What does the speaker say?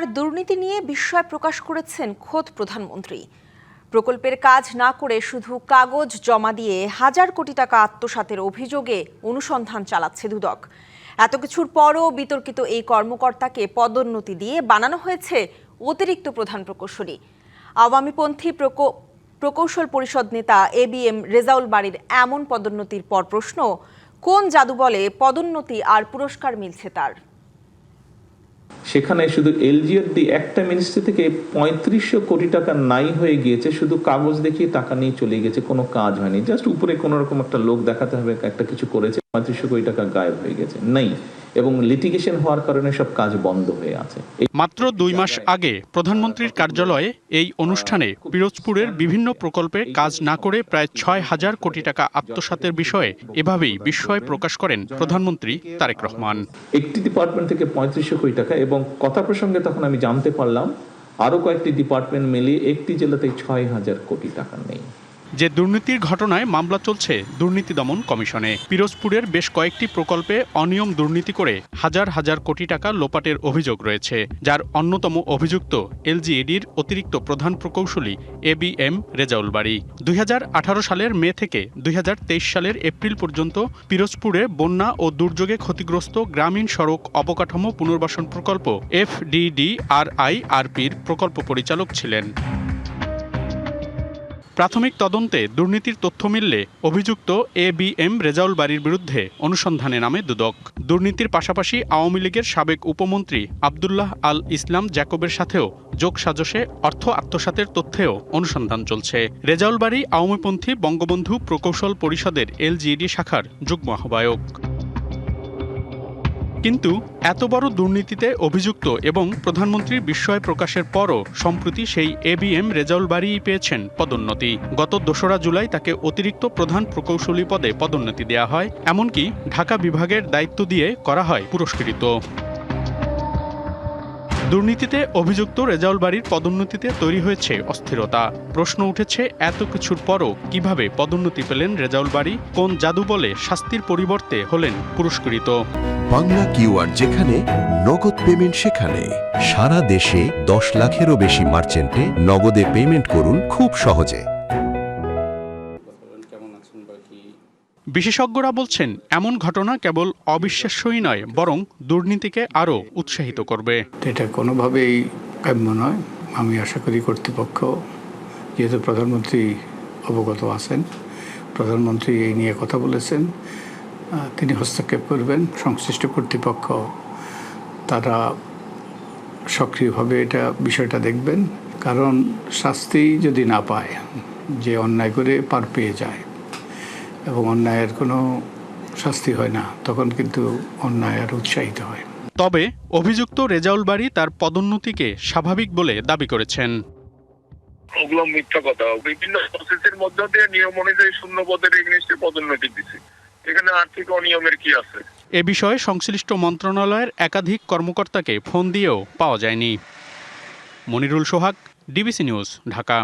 এবার দুর্নীতি নিয়ে বিস্ময় প্রকাশ করেছেন খোদ প্রধানমন্ত্রী। প্রকল্পের কাজ না করে শুধু কাগজ জমা দিয়ে হাজার কোটি টাকা আত্মসাতের অভিযোগে অনুসন্ধান চালাচ্ছে দুদক। এত কিছুর পরও বিতর্কিত এই কর্মকর্তাকে পদোন্নতি দিয়ে বানানো হয়েছে অতিরিক্ত প্রধান প্রকৌশলী। আওয়ামীপন্থী প্রকৌশল পরিষদ নেতা ABM রেজাউল বারীর এমন পদোন্নতির পর প্রশ্ন, কোন জাদু বলে পদোন্নতি আর পুরস্কার মিলছে তার? সেখানে শুধু LGRD একটা মিনিস্ট্রি থেকে ৩৫০০ কোটি টাকা নাই হয়ে গিয়েছে, শুধু কাগজ দেখিয়ে টাকা নিয়ে চলে গেছে, কোনো কাজ হয়নি। জাস্ট উপরে কোনো রকম একটা লোক দেখাতে হবে একটা কিছু করেছে, ৩৫০০ কোটি টাকা গায়েব হয়ে গেছে নেই, এবং লিটিগেশন হওয়ার কারণে সব কাজ বন্ধ হয়ে আছে। মাত্র ২ মাস আগে প্রধানমন্ত্রীর কার্যালয়ে এই অনুষ্ঠানে পিরোজপুরের বিভিন্ন প্রকল্পে কাজ না করে প্রায় ৬,০০০ কোটি টাকা আত্মসাতের বিষয়ে এভাবেই বিস্ময় প্রকাশ করেন প্রধানমন্ত্রী তারেক রহমান। একটি ডিপার্টমেন্ট থেকে ৩৫০০ কোটি টাকা, এবং কথা প্রসঙ্গে তখন আমি জানতে পারলাম আরো কয়েকটি ডিপার্টমেন্ট মিলিয়ে একটি জেলাতে ৬,০০০ কোটি টাকা নেই। যে দুর্নীতির ঘটনায় মামলা চলছে দুর্নীতি দমন কমিশনে। পিরোজপুরের বেশ কয়েকটি প্রকল্পে অনিয়ম দুর্নীতি করে হাজার হাজার কোটি টাকা লোপাটের অভিযোগ রয়েছে, যার অন্যতম অভিযুক্ত LGEDর অতিরিক্ত প্রধান প্রকৌশলী ABM রেজাউল বারী। ২০১৮ সালের মে থেকে ২০২৩ সালের এপ্রিল পর্যন্ত পিরোজপুরে বন্যা ও দুর্যোগে ক্ষতিগ্রস্ত গ্রামীণ সড়ক অবকাঠামো পুনর্বাসন প্রকল্প FDDRIRPর প্রকল্প পরিচালক ছিলেন। প্রাথমিক তদন্তে দুর্নীতির তথ্য মিললে অভিযুক্ত ABM রেজাউল বারীর বিরুদ্ধে অনুসন্ধানে নামে দুদক। দুর্নীতির পাশাপাশি আওয়ামী লীগের সাবেক উপমন্ত্রী আব্দুল্লাহ আল ইসলাম জ্যাকবের সাথেও যোগসাজশে অর্থ আত্মসাতের তথ্যেও অনুসন্ধান চলছে। রেজাউল বারী আওয়ামীপন্থী বঙ্গবন্ধু প্রকৌশল পরিষদের LGED শাখার যুগ্ম আহ্বায়ক। কিন্তু এত বড় দুর্নীতিতে অভিযুক্ত এবং প্রধানমন্ত্রীর বিস্ময় প্রকাশের পরও সম্প্রতি সেই ABM রেজাউল বারী পেয়েছেন পদোন্নতি। গত ২রা জুলাই তাকে অতিরিক্ত প্রধান প্রকৌশলী পদে পদোন্নতি দেওয়া হয়, এমনকি ঢাকা বিভাগের দায়িত্ব দিয়ে করা হয় পুরস্কৃত। দুর্নীতিতে অভিযুক্ত রেজাউল বারীর পদোন্নতিতে তৈরি হয়েছে অস্থিরতা। প্রশ্ন উঠেছে, এত কিছুর পরও কিভাবে পদোন্নতি পেলেন রেজাউল বারী? কোন জাদু বলে শাস্তির পরিবর্তে হলেন পুরস্কৃত? বাংলা কিউআর, যেখানে নগদ পেমেন্ট সেখানে। সারা দেশে ১০ লাখেরও বেশি মার্চেন্টে নগদে পেমেন্ট করুন খুব সহজে। বিশেষজ্ঞরা বলছেন, এমন ঘটনা কেবল অবিশ্বাস্যই নয়, বরং দুর্নীতিকে আরও উৎসাহিত করবে। এটা কোনোভাবেই কাম্য নয়। আমি আশা করি কর্তৃপক্ষ, যেহেতু প্রধানমন্ত্রী অবগত আছেন, প্রধানমন্ত্রী এই নিয়ে কথা বলেছেন, তিনি হস্তক্ষেপ করবেন। সংশ্লিষ্ট কর্তৃপক্ষ তারা সক্রিয়ভাবে এটা বিষয়টা দেখবেন, কারণ শাস্তি যদি না পায়, যে অন্যায় করে পার পেয়ে যায় এবং অন্যায়ের কোনো শাস্তি হয় না, তখন কিন্তু অন্যায় আর উৎসাহিত হয়। তবে অভিযুক্ত রেজাউল বারী তার পদোন্নতিকে স্বাভাবিক বলে দাবি করেছেন। ওগুলো মিথ্যা কথা। বিভিন্ন প্রসেসের মধ্যে দিয়ে নিয়ম অনুযায়ী শূন্য পদের এগেইনস্টে পদোন্নতি দিচ্ছে, এখানে আর্থিক অনিয়মের কি আছে? এ বিষয়ে সংশ্লিষ্ট মন্ত্রণালয়ের একাধিক কর্মকর্তাকে ফোন দিয়েও পাওয়া যায়নি। মনিরুল সোহাগ, DBC নিউজ, ঢাকা।